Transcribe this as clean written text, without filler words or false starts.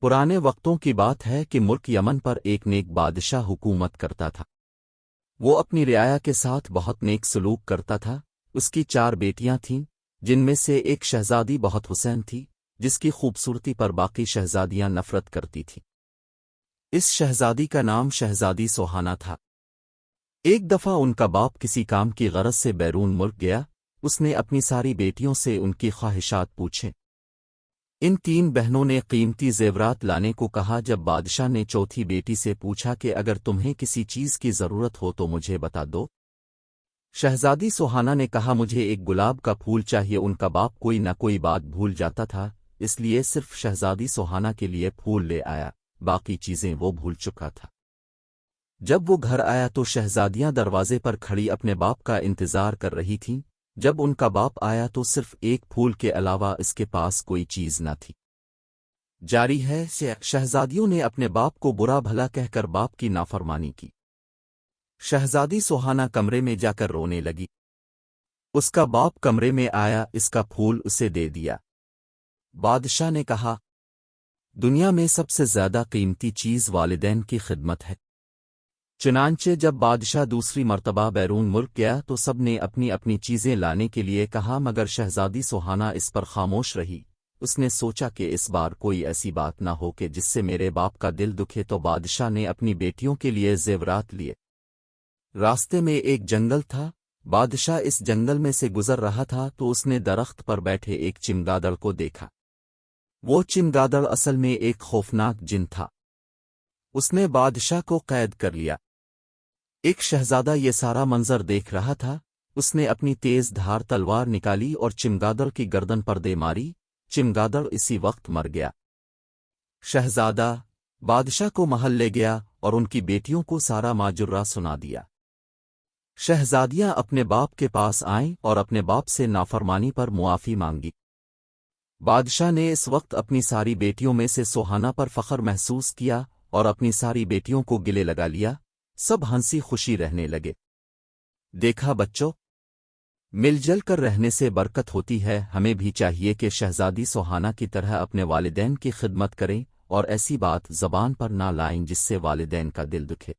پرانے وقتوں کی بات ہے کہ ملک یمن پر ایک نیک بادشاہ حکومت کرتا تھا۔ وہ اپنی رعایا کے ساتھ بہت نیک سلوک کرتا تھا۔ اس کی 4 بیٹیاں تھیں، جن میں سے ایک شہزادی بہت حسین تھی، جس کی خوبصورتی پر باقی شہزادیاں نفرت کرتی تھیں۔ اس شہزادی کا نام شہزادی سوہانا تھا۔ ایک دفعہ ان کا باپ کسی کام کی غرض سے بیرون ملک گیا۔ اس نے اپنی ساری بیٹیوں سے ان کی خواہشات پوچھیں۔ ان 3 بہنوں نے قیمتی زیورات لانے کو کہا۔ جب بادشاہ نے چوتھی بیٹی سے پوچھا کہ اگر تمہیں کسی چیز کی ضرورت ہو تو مجھے بتا دو، شہزادی سوہانا نے کہا مجھے ایک گلاب کا پھول چاہیے۔ ان کا باپ کوئی نہ کوئی بات بھول جاتا تھا، اس لیے صرف شہزادی سوہانا کے لیے پھول لے آیا، باقی چیزیں وہ بھول چکا تھا۔ جب وہ گھر آیا تو شہزادیاں دروازے پر کھڑی اپنے باپ کا انتظار کر رہی تھیں۔ جب ان کا باپ آیا تو صرف ایک پھول کے علاوہ اس کے پاس کوئی چیز نہ تھی۔ جاری ہے شہزادیوں نے اپنے باپ کو برا بھلا کہہ کر باپ کی نافرمانی کی۔ شہزادی سوہانا کمرے میں جا کر رونے لگی۔ اس کا باپ کمرے میں آیا، اس کا پھول اسے دے دیا۔ بادشاہ نے کہا دنیا میں سب سے زیادہ قیمتی چیز والدین کی خدمت ہے۔ چنانچہ جب بادشاہ دوسری مرتبہ بیرون ملک گیا تو سب نے اپنی اپنی چیزیں لانے کے لیے کہا، مگر شہزادی سوہانا اس پر خاموش رہی۔ اس نے سوچا کہ اس بار کوئی ایسی بات نہ ہو کہ جس سے میرے باپ کا دل دکھے، تو بادشاہ نے اپنی بیٹیوں کے لیے زیورات لیے۔ راستے میں ایک جنگل تھا۔ بادشاہ اس جنگل میں سے گزر رہا تھا تو اس نے درخت پر بیٹھے ایک چمگادڑ کو دیکھا۔ وہ چمگادڑ اصل میں ایک خوفناک جن تھا۔ اس نے بادشاہ کو قید کر لیا۔ ایک شہزادہ یہ سارا منظر دیکھ رہا تھا۔ اس نے اپنی تیز دھار تلوار نکالی اور چمگادڑ کی گردن پر دے ماری۔ چمگادڑ اسی وقت مر گیا۔ شہزادہ بادشاہ کو محل لے گیا اور ان کی بیٹیوں کو سارا ماجرا سنا دیا۔ شہزادیاں اپنے باپ کے پاس آئیں اور اپنے باپ سے نافرمانی پر معافی مانگی۔ بادشاہ نے اس وقت اپنی ساری بیٹیوں میں سے سوہانا پر فخر محسوس کیا اور اپنی ساری بیٹیوں کو گلے لگا لیا۔ سب ہنسی خوشی رہنے لگے۔ دیکھا بچوں، مل جل کر رہنے سے برکت ہوتی ہے۔ ہمیں بھی چاہیے کہ شہزادی سوہانا کی طرح اپنے والدین کی خدمت کریں اور ایسی بات زبان پر نہ لائیں جس سے والدین کا دل دکھے۔